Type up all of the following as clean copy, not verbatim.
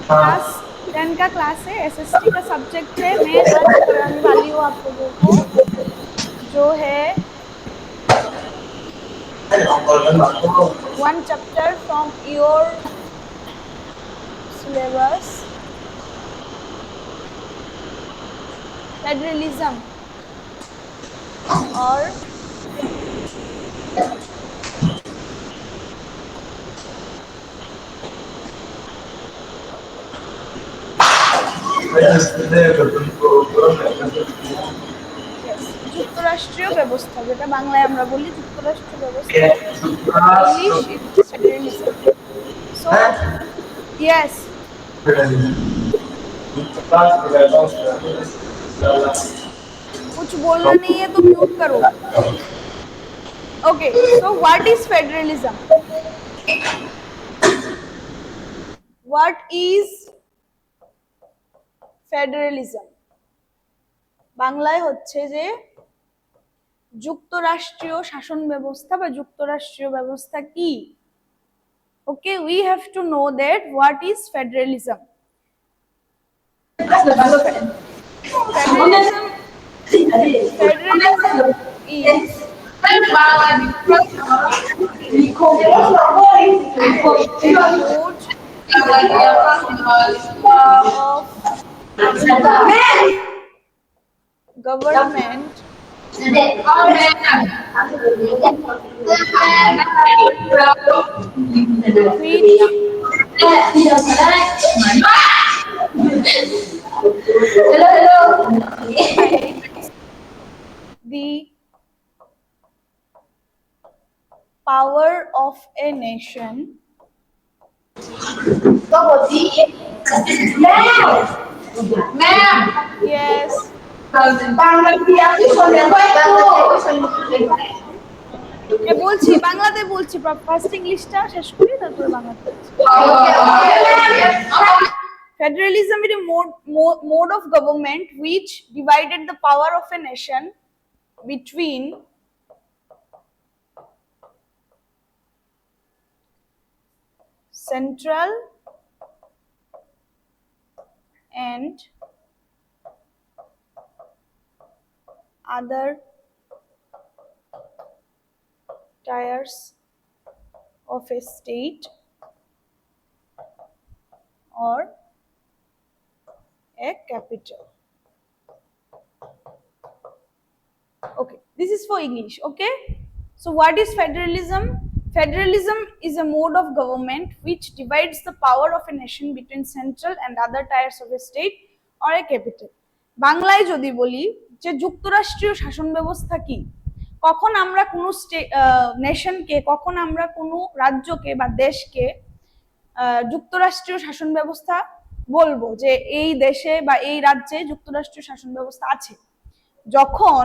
Class 10 का class है, SST का सब्जेक्ट है। मैं आज पढ़ाने वाली हूँ आप लोगों को जो है one chapter from your syllabus, federalism or yes, যুক্তরাষ্ট্রীয় ব্যবস্থা, যেটা বাংলায় আমরা বলি যুক্তরাষ্ট্রীয় ব্যবস্থা, English it's federalism. So yes, कुछ बोलना नहीं है तो म्यूट करो। Okay, so what is federalism? What is federalism? বাংলায় হচ্ছে যে যুক্তরাষ্ট্রীয় শাসন ব্যবস্থা বা যুক্তরাষ্ট্রীয় ব্যবস্থা কি? Okay, we have to know that what is federalism. Federalism is of government the power of a nation yes বলছি বাংলাতে বলছি ফার্স্ট ইংলিশটা শেষ করি তারপরে বাংলাতে বলছি Federalism is a mode of government which divided the power of a nation between central and other tiers of a state or a capital. Okay, this is for English. Okay, so what is federalism? Federalism is a mode of government which divides the power of a nation between central and other tiers of a state or a capital. বাংলায় যদি বলি যে যুক্তরাষ্ট্রীয় শাসন ব্যবস্থা কি, কখন আমরা কোনো নেশনকে, কখন আমরা কোনো রাজ্যকে বা দেশকে যুক্তরাষ্ট্রীয় শাসন ব্যবস্থা বলবো যে এই দেশে বা এই রাজ্যে যুক্তরাষ্ট্রীয় শাসন ব্যবস্থা আছে, যখন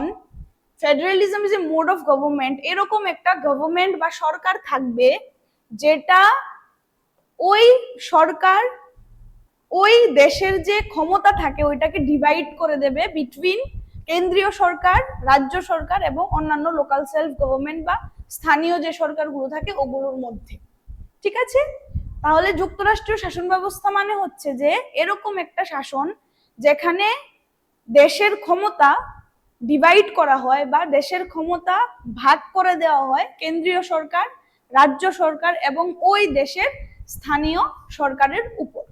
federalism is a mode of government, এরকম একটা গভর্নমেন্ট বা সরকার থাকবে যেটা ওই সরকার ওই দেশের যে ক্ষমতা থাকে ওইটাকে ডিভাইড করে দেবে বিটুইন কেন্দ্রীয় সরকার, রাজ্য সরকার এবং অন্যান্য লোকাল সেলফ গভর্নমেন্ট বা স্থানীয় যে সরকারগুলো থাকে ওগুলোর মধ্যে। ঠিক আছে, তাহলে যুক্তরাষ্ট্রীয় শাসন ব্যবস্থা মানে হচ্ছে যে এরকম একটা শাসন যেখানে দেশের ক্ষমতা ডিভাইড করা হয় বা দেশের ক্ষমতা ভাগ করে দেওয়া হয় কেন্দ্রীয় সরকার, রাজ্য সরকার এবং ওই দেশের স্থানীয় সরকারের উপর।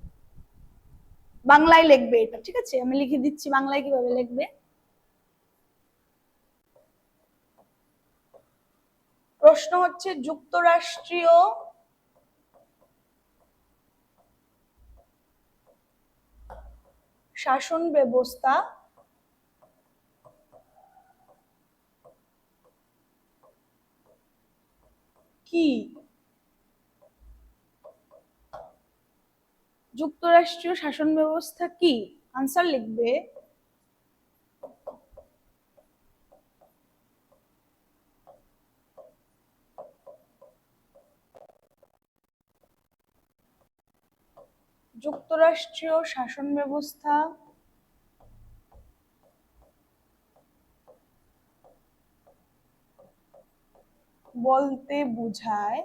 বাংলায় লিখবে এটা, ঠিক আছে? আমি লিখে দিচ্ছি বাংলায় কিভাবে লিখবে। প্রশ্ন হচ্ছে যুক্তরাষ্ট্রীয় শাসন ব্যবস্থা কি? যুক্তরাষ্ট্রীয় শাসন ব্যবস্থা কি? আনসার লিখবে যুক্তরাষ্ট্রীয় শাসন ব্যবস্থা বলতে বোঝায়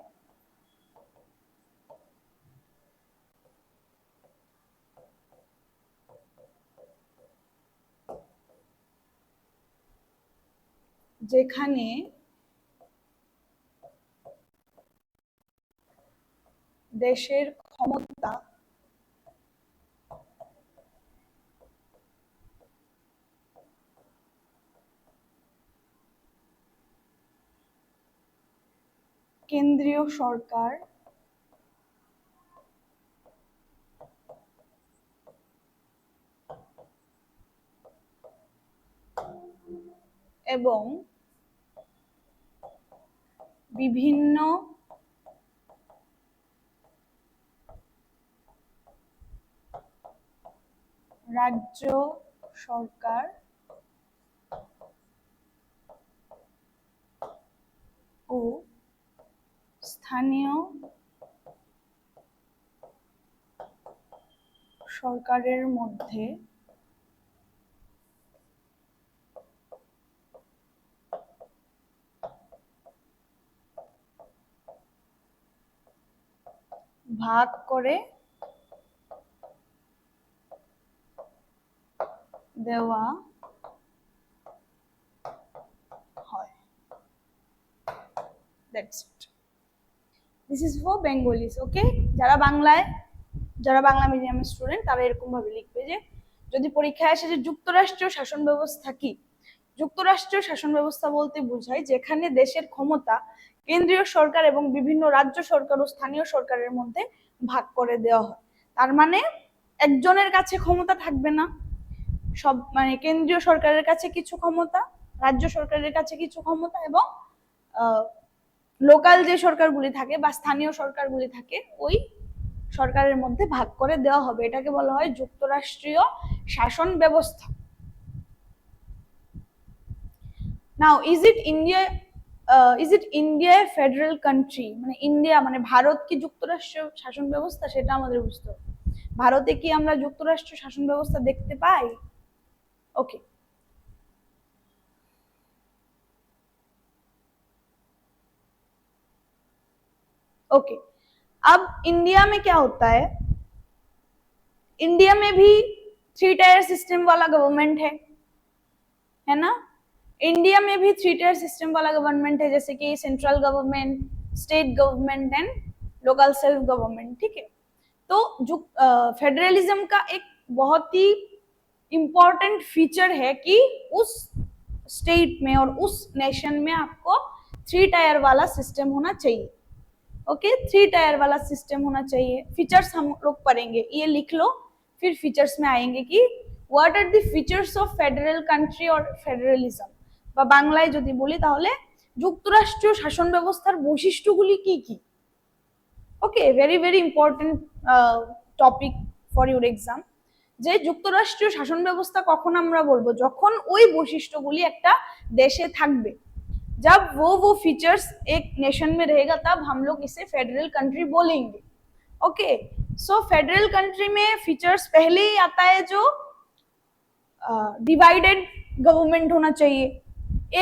যেখানে দেশের ক্ষমতা কেন্দ্রীয় সরকার এবং বিভিন্ন রাজ্য সরকার ও স্থানীয় সরকারের মধ্যে ভাগ করে দেওয়া হয়। That's it. This is for Bengalis, okay? যারা বাংলা মিডিয়ামের স্টুডেন্ট তারা এরকম ভাবে লিখবে যে যদি পরীক্ষায় আসে যে যুক্তরাষ্ট্রীয় শাসন ব্যবস্থা কি, যুক্তরাষ্ট্রীয় শাসন ব্যবস্থা বলতে বোঝায় যেখানে দেশের ক্ষমতা কেন্দ্রীয় সরকার এবং বিভিন্ন রাজ্য সরকার ও স্থানীয় সরকারের মধ্যে ভাগ করে দেওয়া হয়। তার মানে একজনের কাছে ক্ষমতা থাকবে না, সব মানে কেন্দ্রীয় সরকারের কাছে কিছু ক্ষমতা, রাজ্য সরকারের কাছে কিছু ক্ষমতা এবং লোকাল যে সরকারগুলি থাকে বা স্থানীয় সরকারগুলি থাকে ওই সরকারের মধ্যে ভাগ করে দেওয়া হবে। এটাকে বলা হয় যুক্তরাষ্ট্রীয় শাসন ব্যবস্থা। Now is it India federal country, মানে ইন্ডিয়া মানে ভারত কি যুক্তরাষ্ট্রীয় শাসন ব্যবস্থা সেটা আমাদের বুঝতে হবে। ভারতে কি আমরা যুক্তরাষ্ট্রীয় শাসন ব্যবস্থা দেখতে পাই? ओके ओके अब इंडिया में क्या होता है, इंडिया में भी 3 टायर सिस्टम वाला गवर्नमेंट है ना। इंडिया में भी 3 टायर सिस्टम वाला गवर्नमेंट है, जैसे कि central government, state government and local self government, ठीक है। तो जो फेडरलिज्म का एक बहुत ही इंपॉर्टेंट फीचर है कि उस स्टेट में और उस नेशन में आपको 3 टायर वाला सिस्टम होना चाहिए। ओके 3 टायर वाला सिस्टम होना चाहिए। फीचर्स हम लोग पढ़ेंगे, ये लिख लो, फिर फीचर्स में आएंगे कि what are the features of federal country और फेडरलिज्म। বা বাংলায় যদি বলি তাহলে যুক্তরাষ্ট্রীয় শাসন ব্যবস্থার বৈশিষ্ট্যগুলি কি কি। Okay very very important topic for your exam, যে যুক্তরাষ্ট্রীয় শাসন ব্যবস্থা কখন আমরা বলবো যখন ওই বৈশিষ্ট্যগুলি একটা দেশে থাকবে। जब वो फीचर्स एक नेशन में रहेगा तब हम लोग इसे फेडरल कंट्री बोलेंगे। ओके सो फेडरल कंट्री में फीचर्स पहले ही आता है जो डिवाइडेड गवर्नमेंट होना चाहिए,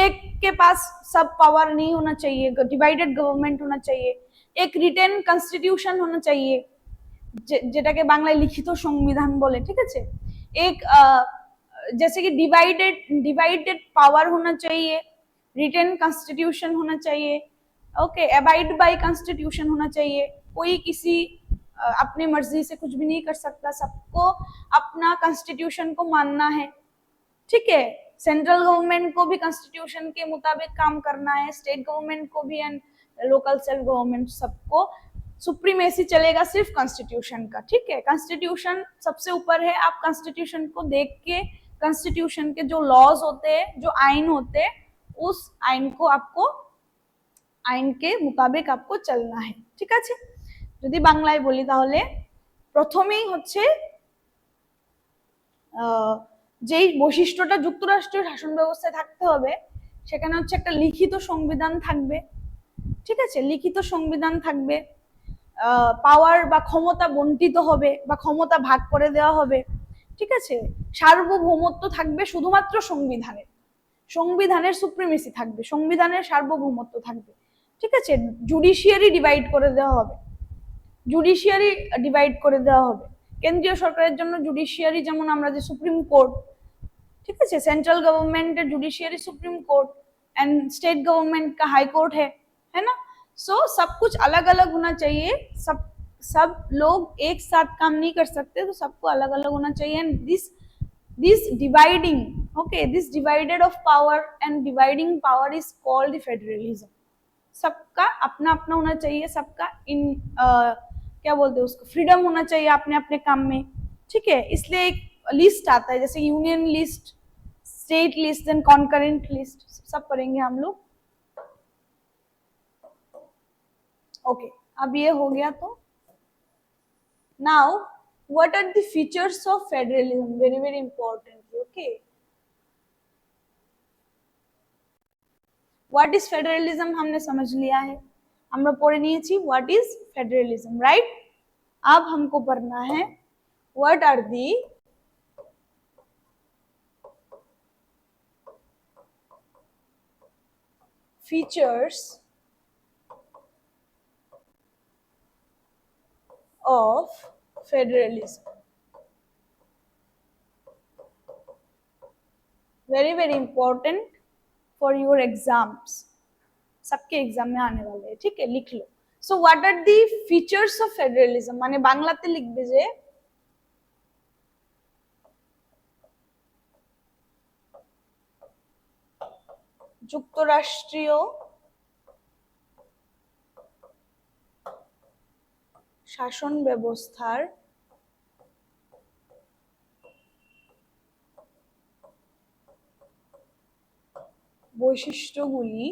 एक के पास सब पावर नहीं होना चाहिए, डिवाइडेड गवर्नमेंट होना चाहिए, एक रिटेन कॉन्स्टिट्यूशन होना चाहिए যেটাকে বাংলায় লিখিত সংবিধান বলে, ঠিক আছে। एक जैसे कि डिवाइडेड पावर होना चाहिए, रिटन कॉन्स्टिट्यूशन होना चाहिए, ओके अबाइड बाय कॉन्स्टिट्यूशन होना चाहिए, कोई किसी अपनी मर्जी से कुछ भी नहीं कर सकता, सबको अपना कॉन्स्टिट्यूशन को मानना है, ठीक है। सेंट्रल गवर्नमेंट को भी कॉन्स्टिट्यूशन के मुताबिक काम करना है, स्टेट गवर्नमेंट को भी एंड लोकल सेल्फ गवर्नमेंट सबको सुप्रीमेसी चलेगा सिर्फ कॉन्स्टिट्यूशन का, ठीक है। कॉन्स्टिट्यूशन सबसे ऊपर है, आप कॉन्स्टिट्यूशन को देख के कॉन्स्टिट्यूशन के जो लॉज होते हैं, जो आइन होते हैं, उस आइन को आपको आइन के मुताबिक आपको चलना है, ঠিক আছে। যদি বাংলায় বলি তাহলে প্রথমেই হচ্ছে যেই বৈশিষ্ট্যটা যুক্তরাষ্ট্রীয় শাসন ব্যবস্থায় থাকতে হবে সেখানে হচ্ছে একটা লিখিত সংবিধান থাকবে, ঠিক আছে। লিখিত সংবিধান থাকবে, পাওয়ার বা ক্ষমতা বন্টিত হবে বা ক্ষমতা ভাগ করে দেওয়া হবে, ঠিক আছে। সার্বভৌমত্ব থাকবে শুধুমাত্র সংবিধানের, সংবিধানের সুপ্রিমেসি থাকবে, সংবিধানের সার্বভৌমত্ব থাকবে, ঠিক আছে। জুডিশিয়ারি ডিভাইড করে দেওয়া হবে, জুডিশিয়ারি ডিভাইড করে দেওয়া হবে। কেন্দ্রীয় সরকারের জন্য জুডিশিয়ারি যেমন আমরা যে সুপ্রিম কোর্ট, ঠিক আছে, সেন্ট্রাল গভর্নমেন্টের judiciary supreme court, and state government का हाई कोर्ट है ना। सो सब कुछ अलग अलग होना चाहिए, सब लोग एक साथ काम नहीं कर सकते, तो सबको अलग अलग होना चाहिए। And this dividing, okay, this divided of power and dividing power is called the federalism। सबका अपना अपना होना चाहिए, सबका क्या बोलते हैं उसको, फ्रीडम होना चाहिए अपने अपने काम में, ठीक है। इसलिए एक लिस्ट आता है, जैसे union list, state list and concurrent list, सब पढ़ेंगे हम लोग। ओके, अब ये हो गया। तो now what are the features of federalism, very very important, okay। what is federalism हमने समझ लिया है, আমরা পড়ে নিয়েছি what is federalism, right। अब हमको पढ़ना है what are the features of federalism। very very important for your exams, सबके एग्जाम में आने वाले हैं, ठीक है, लिख लो। So what are the features of federalism, माने बांग्लाते लिखबे जे যুক্তরাষ্ট্রীয় শাসন ব্যবস্থার বৈশিষ্ট্যগুলি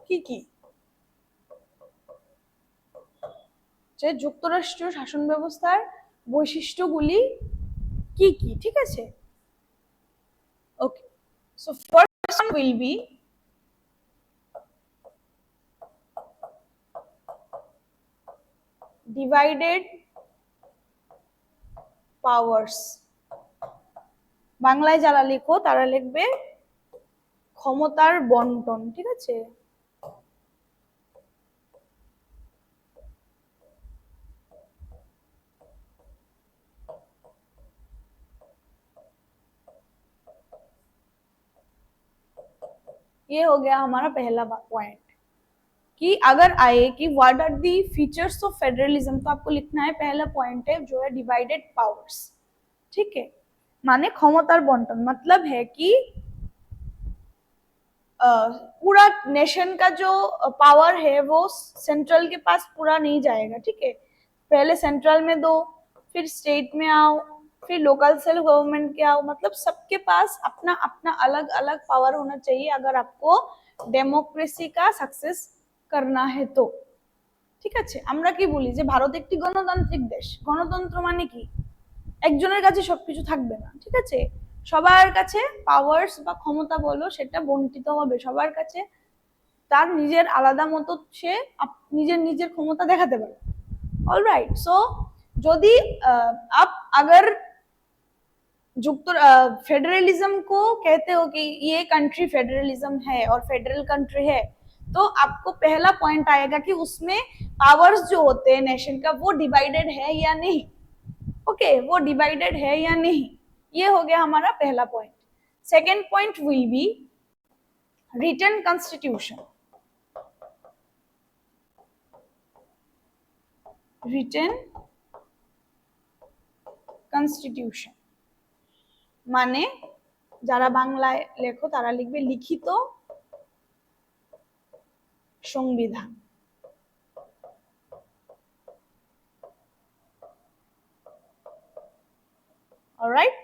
কি কি, যে যুক্তরাষ্ট্রীয় শাসন ব্যবস্থার বৈশিষ্ট্যগুলি কি কি, ঠিক আছে। Okay, so first one will be divided powers. বাংলায় যারা লেখো তারা লিখবে ক্ষমতার বন্টন, ঠিক আছে। ये हो गया हमारा पहला पॉइंट कि अगर आए कि what are the features of federalism, तो आपको लिखना है पहला पॉइंट है जो है डिवाइडेड पावर्स, ठीक है। माने क्षमतार बंटन, मतलब है कि पूरा नेशन का जो पावर है वो सेंट्रल के पास पूरा नहीं जाएगा, ठीक है। पहले सेंट्रल में दो, फिर स्टेट में आओ, फिर लोकल सेल्फ गवर्नमेंट के आओ, मतलब सबके पास अपना अपना अलग अलग पावर होना चाहिए अगर आपको डेमोक्रेसी का सक्सेस करना है तो, ঠিক আছে। আমরা কি বলি যে ভারত একটি গণতান্ত্রিক দেশ, গণতন্ত্র মানে কি একজনের কাছে সবকিছু থাকবে না, ঠিক আছে। সবার কাছে পাওয়ার্স বা ক্ষমতা বলো সেটা বন্টিত হবে, সবার কাছে তার নিজের আলাদা মতো সে নিজের নিজের ক্ষমতা দেখাতে পারে। ऑलराइट, सो যদি आप अगर फेडरलिज्म को कहते हो कि ये कंट्री फेडरलिज्म है और फेडरल कंट्री है, तो आपको पहला पॉइंट आएगा कि उसमें पावर्स जो होते हैं नेशन का वो डिवाइडेड है या नहीं, ओके, वो डिवाइडेड है या नहीं, ये हो गया हमारा पहला point. Second point will be written constitution. Written constitution माने যারা বাংলায় লেখো তারা লিখবে লিখিত সংবিধান। অলরাইট,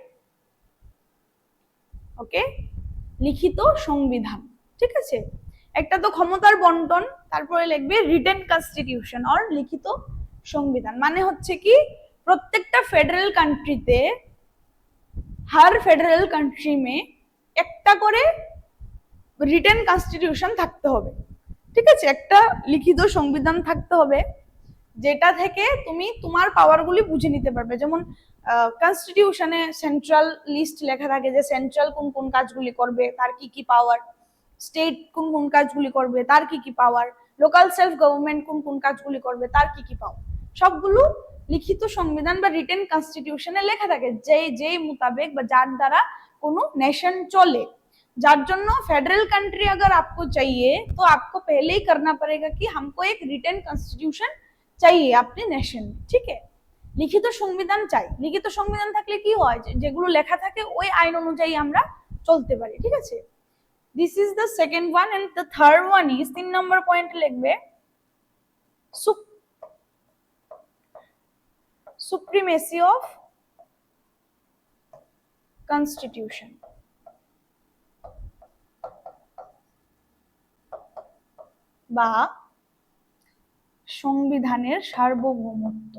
ওকে, লিখিত সংবিধান, ঠিক আছে। একটা তো ক্ষমতার বন্টন, তারপরে লিখবে রিটেন কনস্টিটিউশন और লিখিত সংবিধান। মানে হচ্ছে কি প্রত্যেকটা ফেডারেল কান্ট্রিতে, हर फेडरल कंट्री में একটা করে রিটেন কনস্টিটিউশন থাকতে হবে, ঠিক আছে, একটা লিখিত সংবিধান থাকতে হবে যেটা থেকে তুমি তোমার পাওয়ারগুলি বুঝে নিতে পারবে। যেমন কনস্টিটিউশনে সেন্ট্রাল লিস্ট লেখা থাকে যে সেন্ট্রাল কোন কোন কাজগুলি করবে, তার কি কি পাওয়ার। স্টেট কোন কোন কাজগুলি করবে তার কি কি পাওয়ার, লোকাল সেলফ গভর্নমেন্ট কোন কোন কাজগুলি করবে তার কি কি পাওয়ার, সবগুলো লিখিত সংবিধান বা রিটেন কনস্টিটিউশনে লেখা থাকে, যেই मुताबिक বা যার দ্বারা কোনো नेशन चले। जार जन्नो फेडरल कंट्री अगर आपको चाहिए तो आपको पहले ही करना पड़ेगा कि हमको एक रिटन कॉन्स्टिट्यूशन चाहिए अपने नेशन में, ठीक है। লিখিত সংবিধান চাই, লিখিত সংবিধান থাকলে কি হয় যেগুলো লেখা থাকে ওই আইন অনুযায়ী আমরা চলতে পারি, ঠিক আছে। This is the second one and the third one is 3 number পয়েন্টে লিখবে সুপ্রিমেসি অফ কনস্টিটিউশন বা সংবিধানের সার্বভৌমত্ব।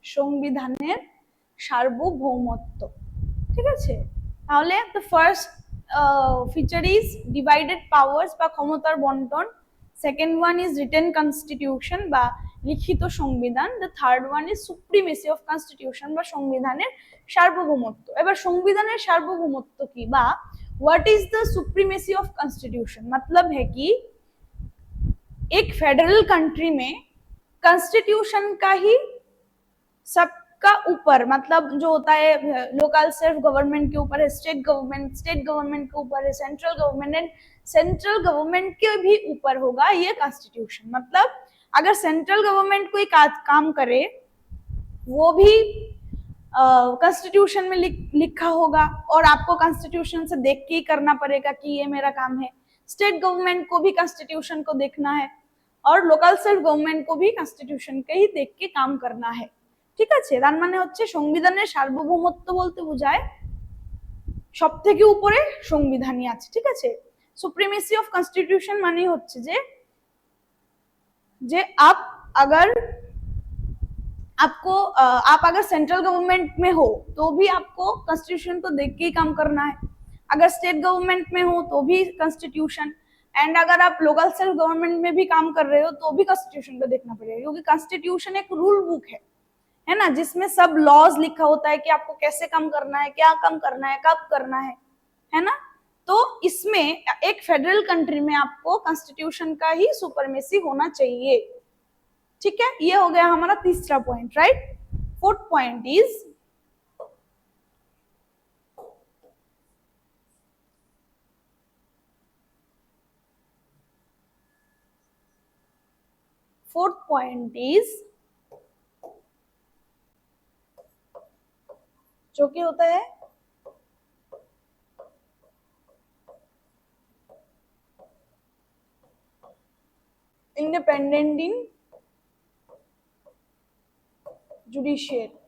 সংবিধানের সার্বভৌমত্ব, ঠিক আছে। তাহলে the first feature is divided powers বা ক্ষমতার বন্টন, second one is written constitution বা লিখিত সংবিধান, the third one is supremacy of constitution বা সংবিধানের সার্বভৌমত্ব। এবার সংবিধানের সার্বভৌমত্ব কি বা what is the supremacy of constitution, मतलब है कि एक फेडरल कंट्री में कॉन्स्टिट्यूशन का ही सबका ऊपर, मतलब जो होता है लोकल सेल्फ गवर्नमेंट के ऊपर है, स्टेट गवर्नमेंट के ऊपर है, central government and central government के भी ऊपर होगा ये कॉन्स्टिट्यूशन। मतलब अगर सेंट्रल गवर्नमेंट कोई काम करे वो भी कॉन्स्टिट्यूशन में लिखा होगा और आपको कॉन्स्टिट्यूशन से देख के ही करना पड़ेगा कि ये मेरा काम है। स्टेट गवर्नमेंट को भी कॉन्स्टिट्यूशन को देखना है और लोकल सेल्फ गवर्नमेंट को भी कॉन्स्टिट्यूशन के ही देख के काम करना है, ঠিক আছে। তার মানে হচ্ছে সংবিধানের সার্বভৌমত্ব বলতে বোঝায় সবথেকে উপরে সংবিধানই আছে, ঠিক আছে। সুপ্রিমেসি অফ কনস্টিটিউশন মানে হচ্ছে যে आप अगर सेंट्रल गवर्नमेंट में हो तो भी आपको कॉन्स्टिट्यूशन को देख के ही काम करना है, अगर स्टेट गवर्नमेंट में हो तो भी कॉन्स्टिट्यूशन, एंड अगर आप लोकल सेल्फ गवर्नमेंट में भी काम कर रहे हो तो भी कॉन्स्टिट्यूशन को देखना पड़ेगा, क्योंकि कॉन्स्टिट्यूशन एक रूल बुक है ना, जिसमें सब लॉज लिखा होता है कि आपको कैसे काम करना है, क्या काम करना है, कब करना है ना। तो इसमें एक फेडरल कंट्री में आपको कॉन्स्टिट्यूशन का ही सुपरमेसी होना चाहिए, ठीक है। ये हो गया हमारा तीसरा point, right. Fourth point is जो कि होता है इंडिपेंडेंट इन জুডিশিয়ারি,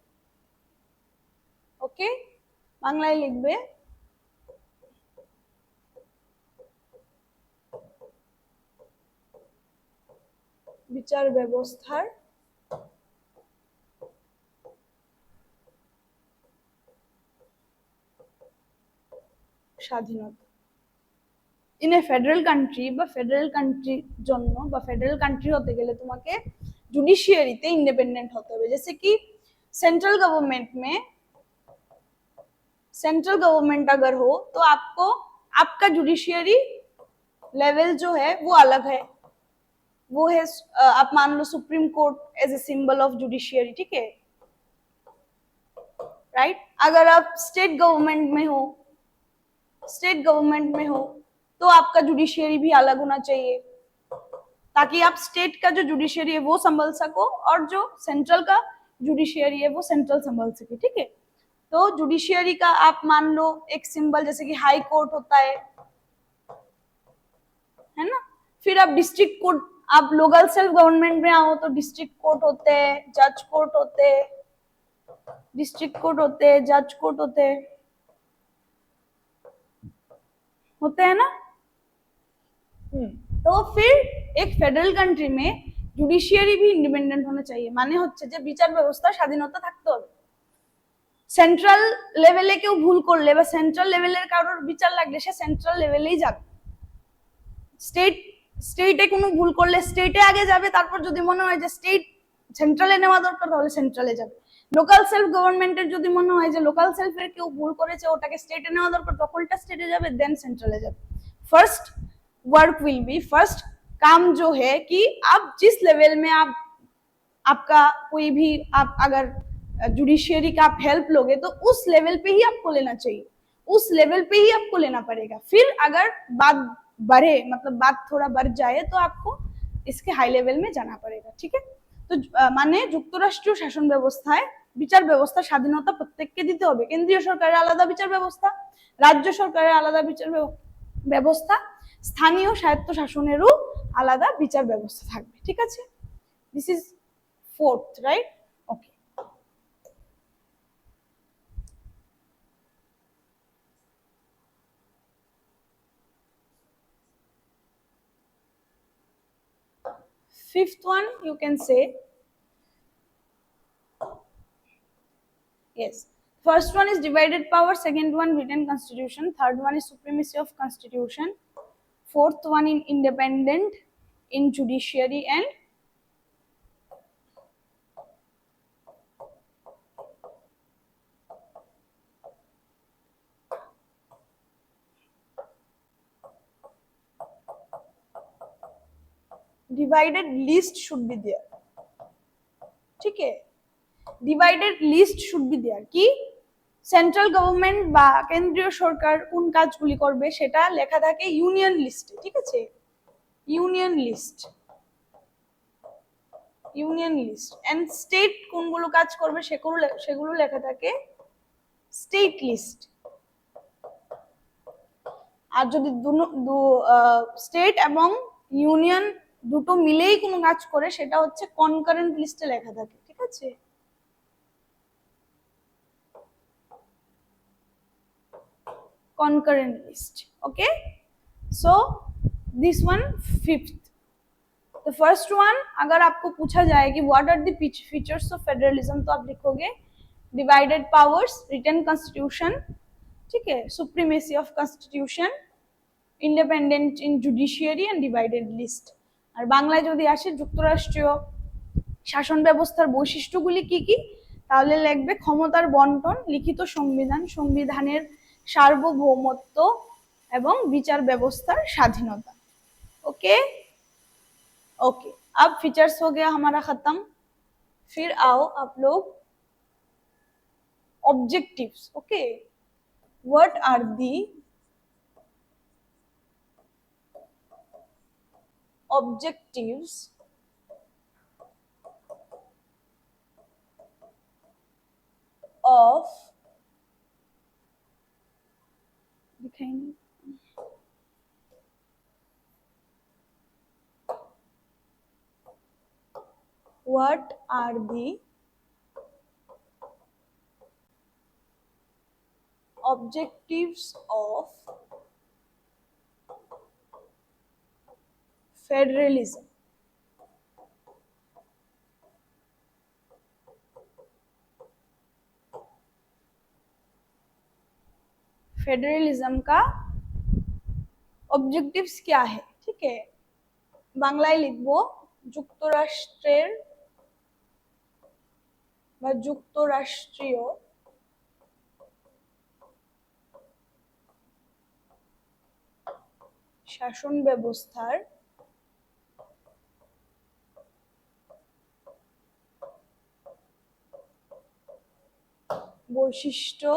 ওকে। বাংলায় লিখবে বিচার ব্যবস্থার স্বাধীনতা। इन ए फेडरल कंट्री বা ফেডারেল কান্ট্রির জন্য বা ফেডারেল কান্ট্রি হতে গেলে তোমাকে जुडिशियरी ते इंडिपेंडेंट होते हुए, जैसे कि सेंट्रल गवर्नमेंट अगर हो तो आपको आपका जुडिशियरी लेवल जो है वो अलग है, वो है आप मान लो Supreme Court as a symbol of judiciary, ठीक है, राइट। अगर आप स्टेट गवर्नमेंट में हो तो आपका जुडिशियरी भी अलग होना चाहिए, ताकि आप स्टेट का जो जुडिशियरी है वो संभल सको और जो सेंट्रल का जुडिशियरी है वो सेंट्रल संभल सके, ठीक है। तो जुडिशियरी का आप मान लो एक सिंबल जैसे कि हाई कोर्ट होता है ना। फिर आप डिस्ट्रिक्ट कोर्ट, आप लोकल सेल्फ गवर्नमेंट में आओ तो डिस्ट्रिक्ट कोर्ट होते हैं, जज कोर्ट होते हैं, डिस्ट्रिक्ट कोर्ट होते हैं, जज कोर्ट होते हैं ना। तो तो फिर एक फेडरल कंट्री में जुडिशियरी भी इंडिपेंडेंट होना चाहिए, माने হচ্ছে যে বিচার ব্যবস্থা স্বাধীনতা থাকতে হবে। সেন্ট্রাল লেভেলে কেউ ভুল করলে বা সেন্ট্রাল লেভেলের কারোর বিচার লাগলে সে সেন্ট্রাল লেভেলেই যাবে। স্টেটে কোনো ভুল করলে স্টেটে আগে যাবে, তারপর যদি মনে হয় যে স্টেট সেন্ট্রালে নেওয়া দরকার তাহলে সেন্ট্রালে যাবে। লোকাল সেলফ গভর্নমেন্টের যদি মনে হয় যে লোকাল সেলফের কেউ ভুল করেছে ওটাকে স্টেটে নেওয়া দরকার তখন ওটা স্টেটে যাবে, দেন सेंट्रले যাবে। First work will be, first काम जो है कि आप जिस लेवल में आपका कोई भी आप अगर जुडिशियरी का आप हेल्प लोगे तो उस लेवल पे ही आपको लेना चाहिए, उस लेवल पे ही आपको लेना पड़ेगा। फिर अगर बात बढ़े मतलब बात थोड़ा बढ़ जाए तो आपको इसके हाई लेवल में जाना पड़ेगा। ठीक है, তো মানে যুক্তরাষ্ট্রীয় শাসন ব্যবস্থায় বিচার ব্যবস্থা স্বাধীনতা প্রত্যেককে দিতে হবে। কেন্দ্রীয় সরকারের আলাদা বিচার ব্যবস্থা, রাজ্য সরকারের আলাদা বিচার ব্যবস্থা, স্থানীয় স্বায়ত্ত শাসনেরও আলাদা বিচার ব্যবস্থা থাকবে। ঠিক আছে, this is fourth, right? Okay. Fifth one, you can say, yes. First one is divided power, second one written constitution, third one is supremacy of constitution, fourth one in independent in judiciary and divided list should be there. ठीक है, divided list should be there, কি central government বা কেন্দ্রীয় সরকার কোন কাজগুলি করবে সেটা লেখা থাকে ইউনিয়ন লিস্টে। ঠিক আছে, union list, union list, and state কোনগুলো কাজ করবে সেগুলো লেখা থাকে স্টেট লিস্ট। আর যদি স্টেট এবং ইউনিয়ন দুটো মিলেই কোনো কাজ করে সেটা হচ্ছে কনকারেন্ট লিস্টে লেখা থাকে। ঠিক আছে, concurrent list. Okay, so this one fifth. The first one, अगर आपको पूछा जाए कि what are the features of federalism तो आप लिखोगे divided powers, written constitution, ठीक है, supremacy of constitution, independent in judiciary and divided list। আর বাংলায় যদি আসে যুক্তরাষ্ট্রীয় শাসন ব্যবস্থার বৈশিষ্ট্যগুলি কি কি, তাহলে লিখবে ক্ষমতার বন্টন, লিখিত সংবিধান, সংবিধানের সার্বভৌমত্ব এবং বিচার ব্যবস্থার স্বাধীনতা। ओके ओके, अब फीचर्स हो गया हमारा खत्म। फिर आओ आप लोग objectives. Okay, what are the objectives of दिखाएंगे what are the objectives of federalism। Federalism का ऑब्जेक्टिव्स क्या है। ठीक है, বাংলায় লিখবো যুক্তরাষ্ট্রের বা যুক্তরাষ্ট্রীয় শাসন ব্যবস্থার বৈশিষ্ট্য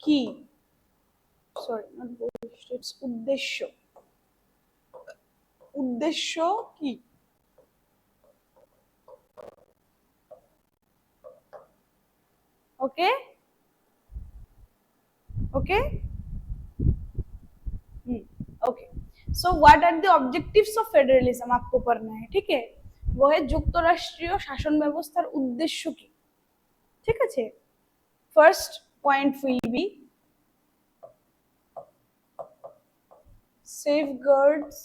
কি, সরি নট বৈশিষ্ট্য, ইটস উদ্দেশ্য, উদ্দেশ্য কি। Okay okay okay, so what are the objectives of federalism आपको पढ़ना है। ठीक है, वो है যুক্তরাষ্ট্রীয় শাসন ব্যবস্থার উদ্দেশ্য কি। ঠিক আছে, first point will be safeguards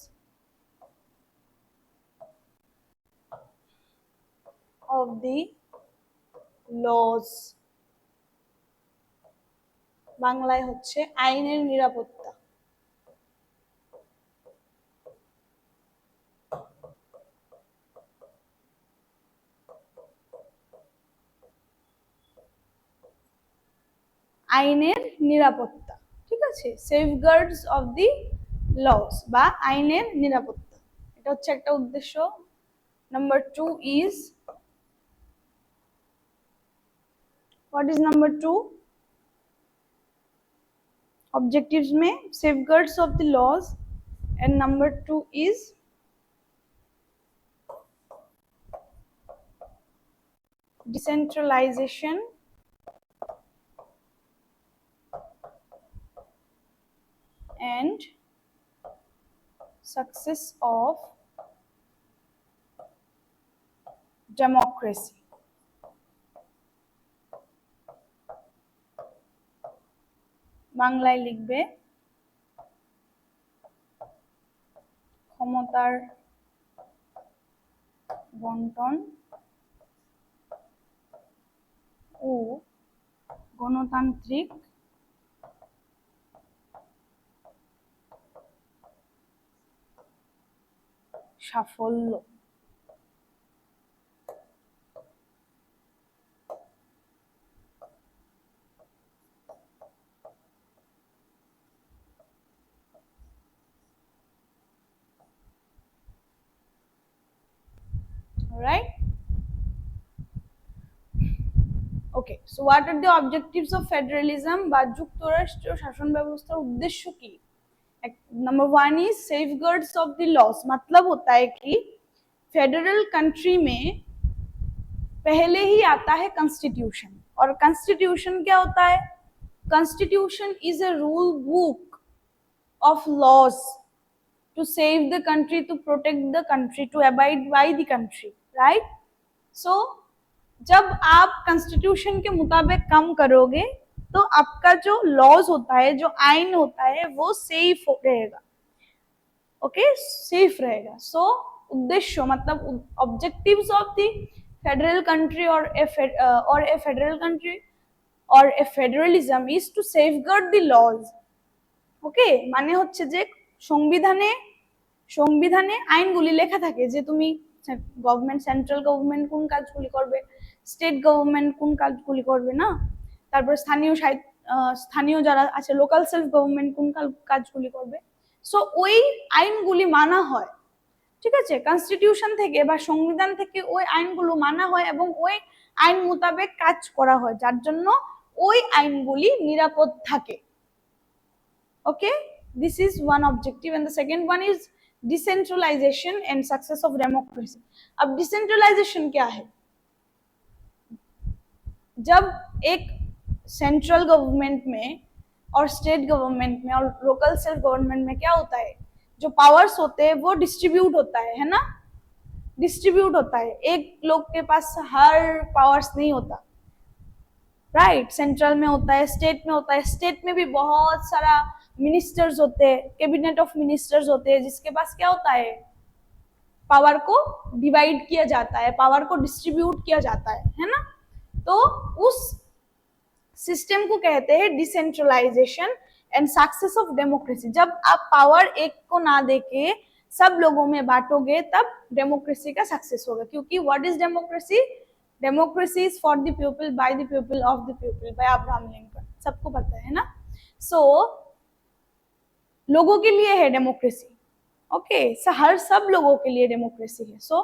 of the laws, বাংলায় হচ্ছে আইনের নিরাপত্তা। আইনের নিরাপত্তা, ঠিক আছে, সেফগার্ডস অফ দি লস বা আইনের নিরাপত্তা, এটা হচ্ছে একটা উদ্দেশ্য। Number 2 is, what is number 2? Objectives में safeguards of the laws and number 2 is decentralization and success of democracy। বাংলায় লিখবে ক্ষমতার বন্টন ও গণতান্ত্রিক সাফল্য। Right? Okay, so what are the objectives of federalism বা যুক্তরাষ্ট্রীয় শাসন ব্যবস্থার উদ্দেশ্য কি? Number 1 is safeguards of the loss, मतलब होता है कि फेडरल कंट्री में पहले ही आता है कॉन्स्टिट्यूशन, और कॉन्स्टिट्यूशन क्या होता है? Constitution is a rule book of laws to save the country, to protect the country, to abide by the country, right? So जब आप कॉन्स्टिट्यूशन के मुताबिक काम करोगे तो आपका जो लॉज होता है, जो आइन होता है, वो सेफ रहेगा। ओके, सेफ रहेगा। सो उद्देश्य मतलब objectives of the federal country और ए फेडरल कंट्री और a federalism is to safeguard the laws. Okay, মানে হচ্ছে যে সংবিধানে সংবিধানে আইনগুলি লেখা থাকে যে তুমি গভর্নমেন্ট, সেন্ট্রাল গভর্নমেন্ট কোন কাজগুলি করবে, স্টেট গভর্নমেন্ট কোন কাজগুলি করবে না, তারপর স্থানীয় যারা আছে লোকাল সেলফ গভর্নমেন্ট কোন কাজগুলি করবে। সো ওই আইনগুলি মানা হয়, ঠিক আছে, কনস্টিটিউশন থেকে বা সংবিধান থেকে ওই আইনগুলো মানা হয় এবং ওই আইন মোতাবেক কাজ করা হয়, যার জন্য ওই আইনগুলি নিরাপদ থাকে। Okay, this is one objective, and the second one is decentralization and success of democracy। अब decentralization क्या है? जब एक सेंट्रल गवर्नमेंट में और स्टेट गवर्नमेंट में और लोकल सेल्फ गवर्नमेंट में क्या होता है, जो पावर्स होते हैं वो डिस्ट्रीब्यूट होता है ना, डिस्ट्रीब्यूट होता है, एक लोग के पास हर पावर्स नहीं होता, राइट? सेंट्रल में होता है, स्टेट में होता है, स्टेट में भी बहुत सारा मिनिस्टर्स होते हैं, कैबिनेट ऑफ मिनिस्टर्स होते हैं, जिसके पास क्या होता है, पावर को डिवाइड किया जाता है, पावर को डिस्ट्रीब्यूट किया जाता है ना? तो उस सिस्टम को कहते हैं decentralisation and success of democracy. जब आप पावर एक को ना देके सब लोगों में बांटोगे तब डेमोक्रेसी का सक्सेस होगा, क्योंकि what is democracy? Democracy is for the people, by the people, of the people, by Abraham Lincoln, सबको पता है ना? सो लोगों के लिए है डेमोक्रेसी, ओके, हर सब लोगों के लिए डेमोक्रेसी है। सो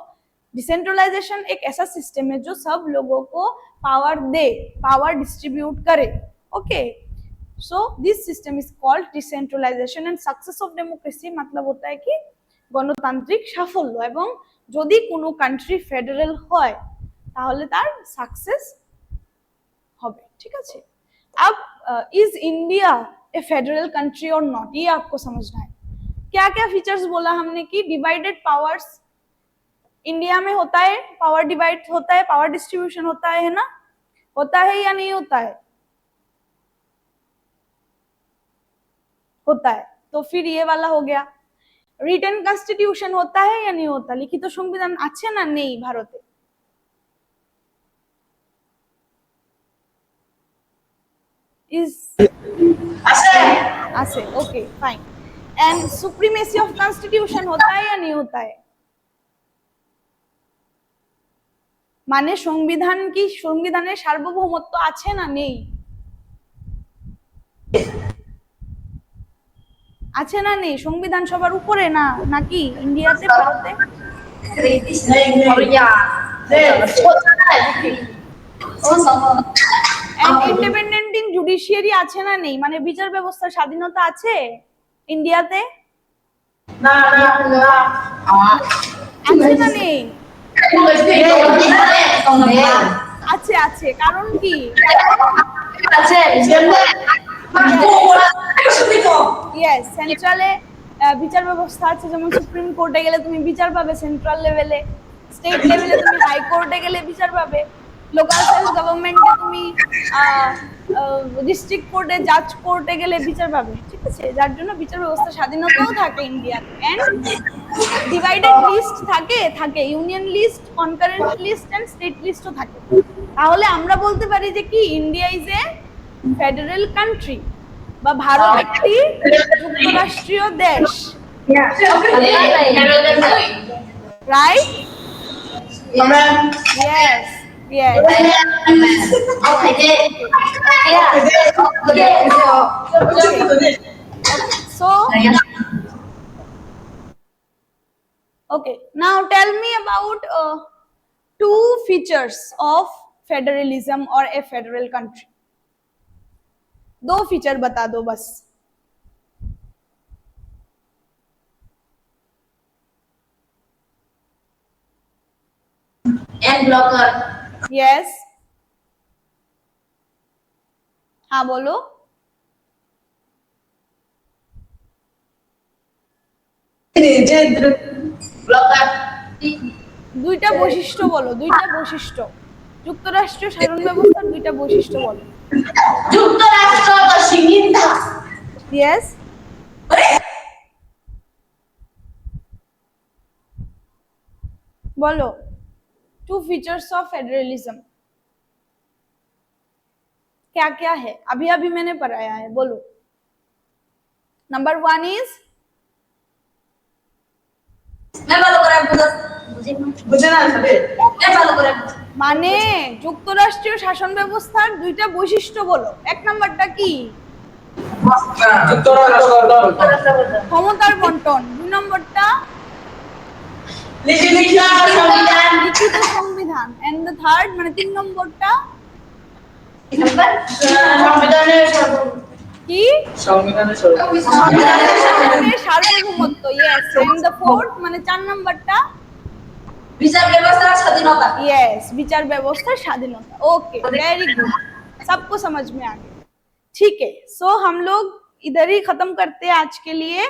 डिसेंट्रलाइजेशन एक ऐसा सिस्टम है जो सब लोगों को पावर दे, पावर डिस्ट्रीब्यूट करे, okay. So this system is called decentralisation and success of democracy, मतलब होता है कि গণতান্ত্রিক সাফল্য, এবং যদি কোনো কান্ট্রি ফেডারেল হয় তাহলে তার সাকসেস হবে, ঠিক আছে। अब is India A federal country और नॉट, ये आपको समझना है। क्या क्या फीचर्स बोला हमने कि डिवाइडेड पावर्स इंडिया में होता है, पावर डिवाइड होता है, पावर डिस्ट्रीब्यूशन होता है ना, होता है या नहीं होता है? होता है। तो फिर ये वाला हो गया। रिटन कॉन्स्टिट्यूशन होता है या नहीं होता? लिखित संविधान আছে না নেই ভারতে? is আছে, okay fine. And supremacy of constitution होता है या नहीं होता है? মানে সংবিধান কি, সংবিধানের সার্বভৌমত্ব আছে না নেই? আছে না নেই? সংবিধান সবার উপরে না নাকি ইন্ডিয়াতে, ভারতে? ইন্ডিপেন্ডেন্ট ইন জুডিশিয়ারি আছে না নেই? মানে বিচার ব্যবস্থার স্বাধীনতা আছে ইন্ডিয়াতে? না না না আছে না নেই? আছে আছে, কারণ কি? ইয়েস, সেন্ট্রালে বিচার ব্যবস্থা আছে, যেমন সুপ্রিম কোর্টে গেলে তুমি বিচার পাবে সেন্ট্রাল লেভেলে, স্টেট লেভেলে তুমি হাই কোর্টে গেলে বিচার পাবে, লোকাল সেলফ গভর্নমেন্টে তুমি ডিস্ট্রিক্ট কোর্টে, জাজ কোর্টে গেলে বিচার পাবে, ঠিক আছে? যার জন্য বিচার ব্যবস্থা স্বাধীনতাও থাকে ইন্ডিয়াতে। এন্ড ডিভাইডেড লিস্ট থাকে union list, concurrent list and state লিস্টও থাকে। তাহলে আমরা বলতে পারি যে কি India is a federal country, বা ভারত একটি যুক্তরাষ্ট্রীয় দেশ, right? Yes yes. So okay, now tell me about two features of federalism or a federal country. दो फीचर बता दो बस। And blocker. यस, हाँ बोलो। ব্লকার। দুইটা বৈশিষ্ট্য বলো, দুইটা বৈশিষ্ট্য যুক্তরাষ্ট্রীয় শাসন ব্যবস্থার দুইটা বৈশিষ্ট্য বলো। যুক্তরাষ্ট্র সীমিতা। यस, बोलो टू फीचर्स ऑफ फेडरलिज्म क्या क्या है? अभी अभी मैंने पढ़ाया है, बोलो। नंबर 1 इज, मैं ভালো করে বুঝে না সবে, मैं ভালো করে মানে যুক্তরাষ্ট্রীয় শাসন ব্যবস্থার দুইটা বৈশিষ্ট্য বলো। এক নাম্বারটা কি? ক্ষমতার বন্টন। দুই নম্বরটা লিখিত সংবিধান। লিখিত সংবিধান। এন্ড দ্য থার্ড, মানে তিন নম্বরটা সংবিধানের কি? সংবিধানের সার্বভৌমত্ব। यस। एंड द फोर्थ, মানে চার নাম্বারটা বিচার ব্যবস্থার স্বাধীনতা। यस, বিচার ব্যবস্থার স্বাধীনতা। ओके, वेरी गुड, सबको समझ में आ गया। ठीक है, सो हम लोग इधर ही खत्म करते हैं आज के लिए।